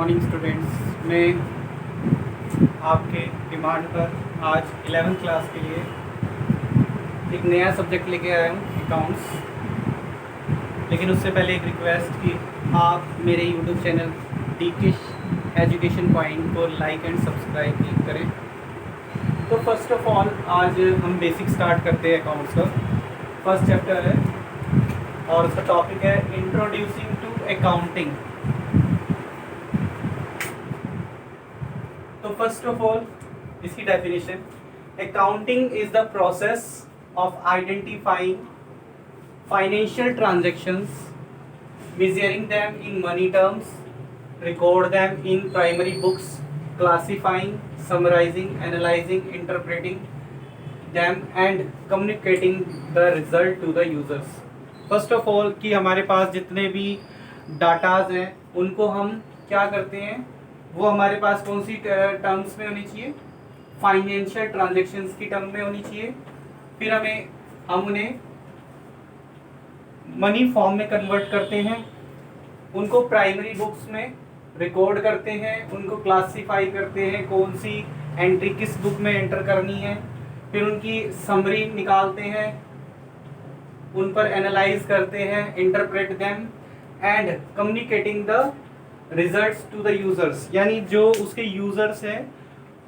Morning students. मैं आपके demand पर आज 11th क्लास के लिए एक नया सब्जेक्ट लेके आया हूँ, अकाउंट्स। लेकिन उससे पहले एक रिक्वेस्ट कि आप मेरे यूट्यूब चैनल डीकिश एजुकेशन पॉइंट को लाइक एंड सब्सक्राइब क्लिक करें। तो फर्स्ट ऑफ ऑल आज हम बेसिक स्टार्ट करते हैं अकाउंट्स का। फर्स्ट चैप्टर है और उसका टॉपिक है इंट्रोड्यूसिंग टू अकाउंटिंग। तो फर्स्ट ऑफ ऑल इसकी definition, accounting is the process of identifying financial transactions, measuring them in money terms, record them in primary books, classifying, summarizing, analyzing, interpreting them and communicating the result to the users। First of all कि हमारे पास जितने भी datas हैं उनको हम क्या करते हैं, वो हमारे पास कौन सी टर्म्स में होनी चाहिए, फाइनेंशियल ट्रांजैक्शंस की टर्म में होनी चाहिए। फिर हम उन्हें मनी फॉर्म में कन्वर्ट करते हैं, उनको प्राइमरी बुक्स में रिकॉर्ड करते हैं, उनको क्लासिफाई करते हैं कौन सी एंट्री किस बुक में एंटर करनी है, फिर उनकी समरी निकालते हैं, उन पर एनालाइज करते हैं, interpret them and communicating the results to the users. यानी जो उसके यूजर्स हैं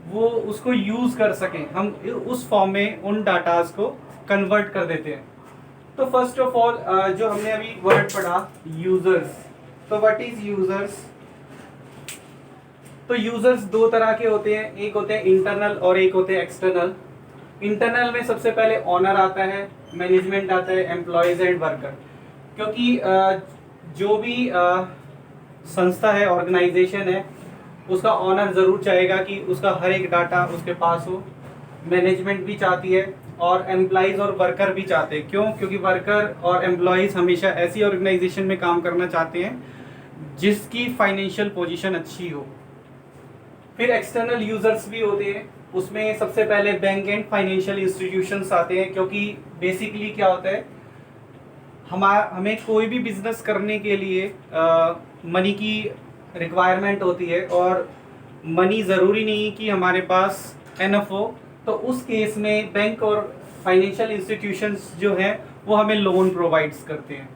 वो उसको यूज कर सकें, हम उस फॉर्म में उन डाटाज को कन्वर्ट कर देते हैं। तो फर्स्ट ऑफ ऑल जो हमने अभी वर्ड पढ़ा यूजर्स, तो व्हाट इज यूजर्स। तो यूजर्स दो तरह के होते हैं, एक होते हैं इंटरनल और एक होते हैं एक्सटर्नल। इंटरनल में सबसे पहले ऑनर आता है, मैनेजमेंट आता है, एम्प्लॉयज एंड वर्कर। क्योंकि जो भी संस्था है, ऑर्गेनाइजेशन है, उसका ऑनर ज़रूर चाहेगा कि उसका हर एक डाटा उसके पास हो। मैनेजमेंट भी चाहती है और एम्प्लॉयज़ और वर्कर भी चाहते हैं। क्यों? क्योंकि वर्कर और एम्प्लॉयज़ हमेशा ऐसी ऑर्गेनाइजेशन में काम करना चाहते हैं जिसकी फाइनेंशियल पोजीशन अच्छी हो। फिर एक्सटर्नल यूजर्स भी होते हैं, उसमें सबसे पहले बैंक एंड फाइनेंशियल इंस्टीट्यूशंस आते हैं। क्योंकि बेसिकली क्या होता है, हमें कोई भी बिजनेस करने के लिए मनी की रिक्वायरमेंट होती है और मनी ज़रूरी नहीं कि हमारे पास एनफ हो। तो उस केस में बैंक और फाइनेंशियल इंस्टीट्यूशंस जो हैं वो हमें लोन प्रोवाइड्स करते हैं।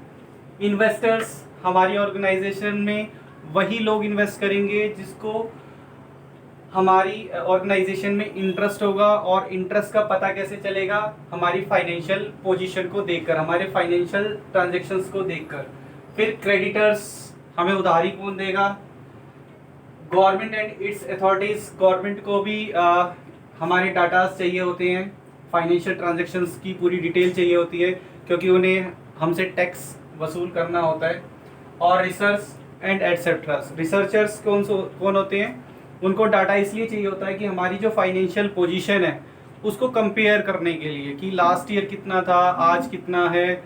इन्वेस्टर्स हमारी ऑर्गेनाइजेशन में वही लोग इन्वेस्ट करेंगे जिसको हमारी ऑर्गेनाइजेशन में इंटरेस्ट होगा, और इंटरेस्ट का पता कैसे चलेगा, हमारी फाइनेंशियल पोजीशन को देखकर, हमारे फाइनेंशियल ट्रांजैक्शंस को देखकर। फिर क्रेडिटर्स, हमें उधारी कौन देगा, government and it's authorities, government को भी हमारे डाटास चाहिए होते हैं, फाइनेंशियल ट्रांजैक्शंस की पूरी डिटेल चाहिए होती है क्योंकि उन्हें हमसे टैक्स वसूल करना होता है। और रिसर्च एंड एटसेट्रा, रिसर्चर्स कौन होते हैं, उनको डाटा इसलिए चाहिए होता है कि हमारी जो फाइनेंशियल पोजीशन है उसको कंपेयर करने के लिए कि लास्ट ईयर कितना था, आज कितना है,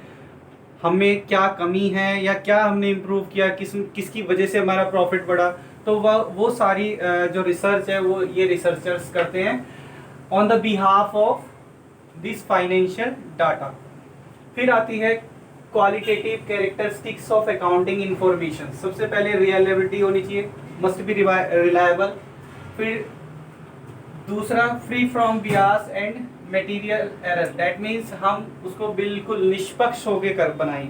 हमें क्या कमी है या क्या हमने इम्प्रूव किया, किसकी वजह से हमारा प्रॉफिट बढ़ा। तो वो सारी जो रिसर्च है वो ये रिसर्चर्स करते हैं on the behalf of this financial data. फिर आती है qualitative characteristics of accounting information. सबसे पहले रिलायबिलिटी होनी चाहिए, मस्ट बी रिलायबल। फिर दूसरा free from Beas and material error, that means हम उसको बिल्कुल निष्पक्ष होकर कर बनाएं।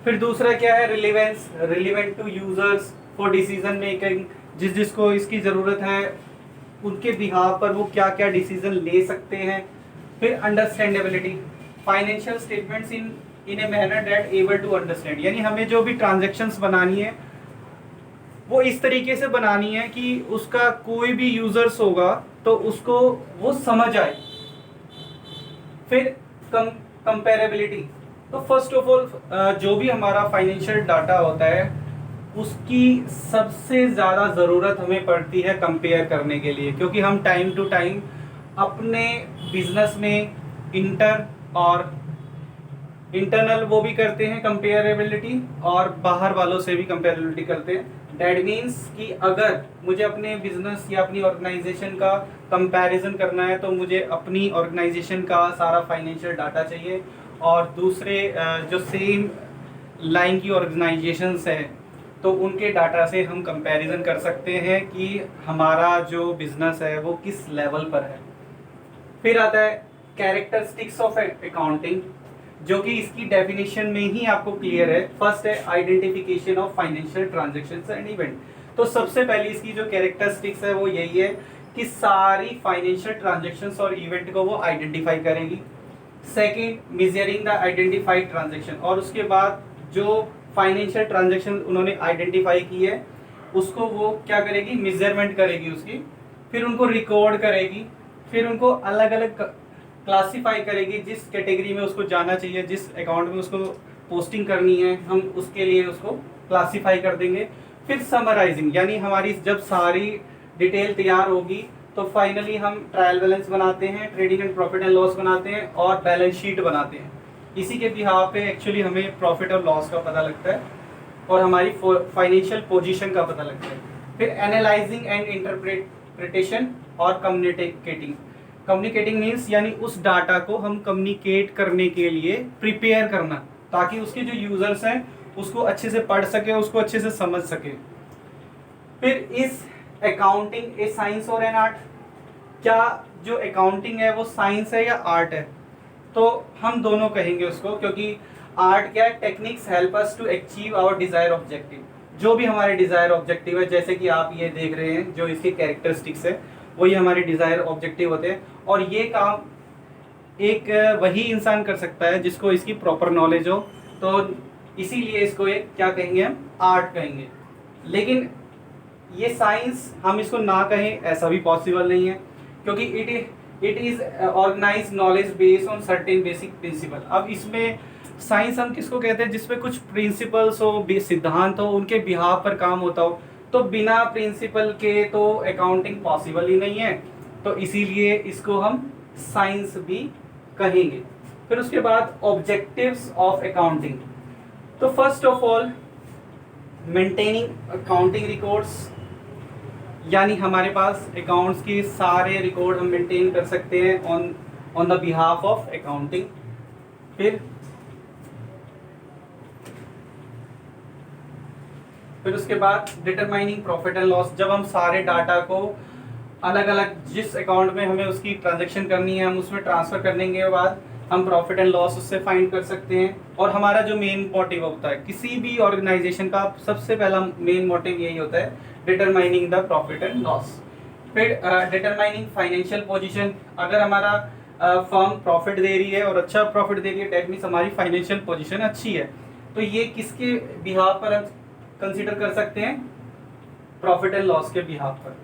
फिर दूसरा क्या है, relevance, relevant to users for decision making, जिसको इसकी ज़रूरत है उनके बिहाफ पर वो क्या क्या डिसीजन ले सकते हैं। फिर understandability, financial statements in a manner that able to understand, यानी हमें जो भी ट्रांजैक्शंस बनानी है वो इस तरीके से बनानी है कि उसका कोई भी यूजर्स होगा तो उसको वो समझ आए। फिर कंपेरेबिलिटी, तो फर्स्ट ऑफ ऑल जो भी हमारा फाइनेंशियल डाटा होता है उसकी सबसे ज़्यादा ज़रूरत हमें पड़ती है कंपेयर करने के लिए, क्योंकि हम टाइम टू टाइम अपने बिजनेस में इंटरनल वो भी करते हैं कंपेरेबिलिटी, और बाहर वालों से भी कंपेरेबिलिटी करते हैं। दैट मीन्स कि अगर मुझे अपने बिजनेस या अपनी ऑर्गेनाइजेशन का कंपैरिजन करना है तो मुझे अपनी ऑर्गेनाइजेशन का सारा फाइनेंशियल डाटा चाहिए, और दूसरे जो सेम लाइन की ऑर्गेनाइजेशंस हैं तो उनके डाटा से हम कंपैरिजन कर सकते हैं कि हमारा जो बिजनेस है वो किस लेवल पर है। फिर आता है कैरेक्टरिस्टिक्स ऑफ अकाउंटिंग, जो कि इसकी डेफिनेशन में ही आपको क्लियर है। फर्स्ट है identification of financial transactions and event. तो सबसे पहली इसकी जो कैरेक्टरिस्टिक्स है वो यही है कि सारी फाइनेंशियल ट्रांजैक्शंस और इवेंट को वो आइडेंटिफाई करेगी। Second, measuring the identified transaction, और उसके बाद जो फाइनेंशियल ट्रांजैक्शन उन्होंने आइडेंटिफाई की है उसको वो क्या करेगी, मेजरमेंट करेगी उसकी, फिर उनको रिकॉर्ड करेगी, फिर उनको अलग अलग क्लासिफाई करेगी, जिस कैटेगरी में उसको जाना चाहिए, जिस अकाउंट में उसको पोस्टिंग करनी है हम उसके लिए उसको क्लासिफाई कर देंगे। फिर समराइजिंग, यानी हमारी जब सारी डिटेल तैयार होगी तो फाइनली हम ट्रायल बैलेंस बनाते हैं, trading and profit and loss बनाते हैं और बैलेंस शीट बनाते हैं। इसी के बिहाफ पे एक्चुअली हमें प्रॉफिट और लॉस का पता लगता है और हमारी फाइनेंशियल पोजीशन का पता लगता है। फिर एनालाइजिंग एंड इंटरप्रिटेशन और कम्युनिकेटिंग मीन्स यानी उस डाटा को हम कम्युनिकेट करने के लिए प्रिपेयर करना, ताकि उसके जो यूजर्स हैं उसको अच्छे से पढ़ सके, उसको अच्छे से समझ सके। फिर इस अकाउंटिंग ए साइंस और एन आर्ट, क्या जो अकाउंटिंग है वो साइंस है या आर्ट है? तो हम दोनों कहेंगे उसको, क्योंकि आर्ट क्या है, techniques help us to achieve our desire objective. जो भी हमारे डिजायर ऑब्जेक्टिव है, जैसे कि आप ये देख रहे हैं जो इसके कैरेक्टरिस्टिक्स है वही हमारे डिजायर ऑब्जेक्टिव होते हैं, और ये काम एक वही इंसान कर सकता है जिसको इसकी प्रॉपर नॉलेज हो। तो इसीलिए इसको एक क्या कहेंगे, हम आर्ट कहेंगे। लेकिन ये साइंस हम इसको ना कहें ऐसा भी पॉसिबल नहीं है, क्योंकि it is organise knowledge based on certain basic principle. अब इसमें साइंस हम किसको कहते हैं, जिसमें कुछ प्रिंसिपल्स हो, सिद्धांत हो, उनके बिहाफ पर काम होता हो। तो बिना प्रिंसिपल के तो अकाउंटिंग पॉसिबल ही नहीं है, तो इसीलिए इसको हम साइंस भी कहेंगे। फिर उसके बाद ऑब्जेक्टिव्स ऑफ अकाउंटिंग। तो first of all maintaining accounting records, यानी हमारे पास अकाउंट्स के सारे रिकॉर्ड हम मेंटेन कर सकते हैं on the behalf of accounting. फिर उसके बाद डिटरमाइनिंग प्रॉफिट एंड लॉस, जब हम सारे डाटा को अलग अलग जिस अकाउंट में हमें उसकी ट्रांजैक्शन करनी है हम उसमें ट्रांसफर करने के बाद हम प्रॉफिट एंड लॉस उससे फाइंड कर सकते हैं। और हमारा जो मेन मोटिव होता है किसी भी ऑर्गेनाइजेशन का, सबसे पहला मेन मोटिव यही होता है, determining the profit and loss. फिर डिटरमाइनिंग फाइनेंशियल पोजीशन, अगर हमारा फर्म प्रॉफिट दे रही है और अच्छा प्रॉफिट दे रही है, डेट मीन्स हमारी फाइनेंशियल पोजीशन अच्छी है। तो ये किसके बिहाफ पर कंसीडर कर सकते हैं, प्रॉफिट एंड लॉस के बिहाफ पर।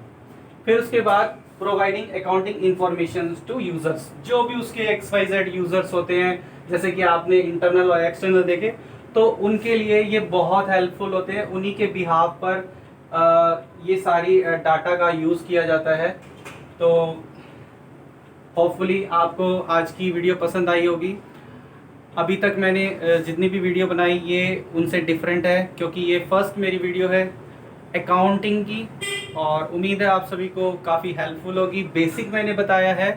फिर उसके बाद providing accounting information to users, जो भी उसके XYZ यूजर्स होते हैं, जैसे कि आपने इंटरनल और एक्सटर्नल देखे, तो उनके लिए ये बहुत हेल्पफुल होते हैं। उन्हीं के बिहाफ पर ये सारी डाटा का यूज़ किया जाता है। तो होपफुली आपको आज की वीडियो पसंद आई होगी। अभी तक मैंने जितनी भी वीडियो बनाई ये उनसे डिफरेंट है, क्योंकि ये फर्स्ट मेरी वीडियो है अकाउंटिंग की, और उम्मीद है आप सभी को काफ़ी हेल्पफुल होगी। बेसिक मैंने बताया है।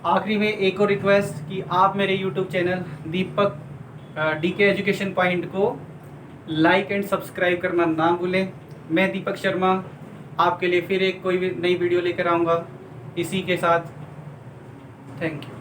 आखिरी में एक और रिक्वेस्ट कि आप मेरे यूट्यूब चैनल दीपक DK एजुकेशन पॉइंट को लाइक एंड सब्सक्राइब करना ना भूलें। मैं दीपक शर्मा आपके लिए फिर एक कोई नई वीडियो लेकर आऊँगा इसी के साथ। Thank you.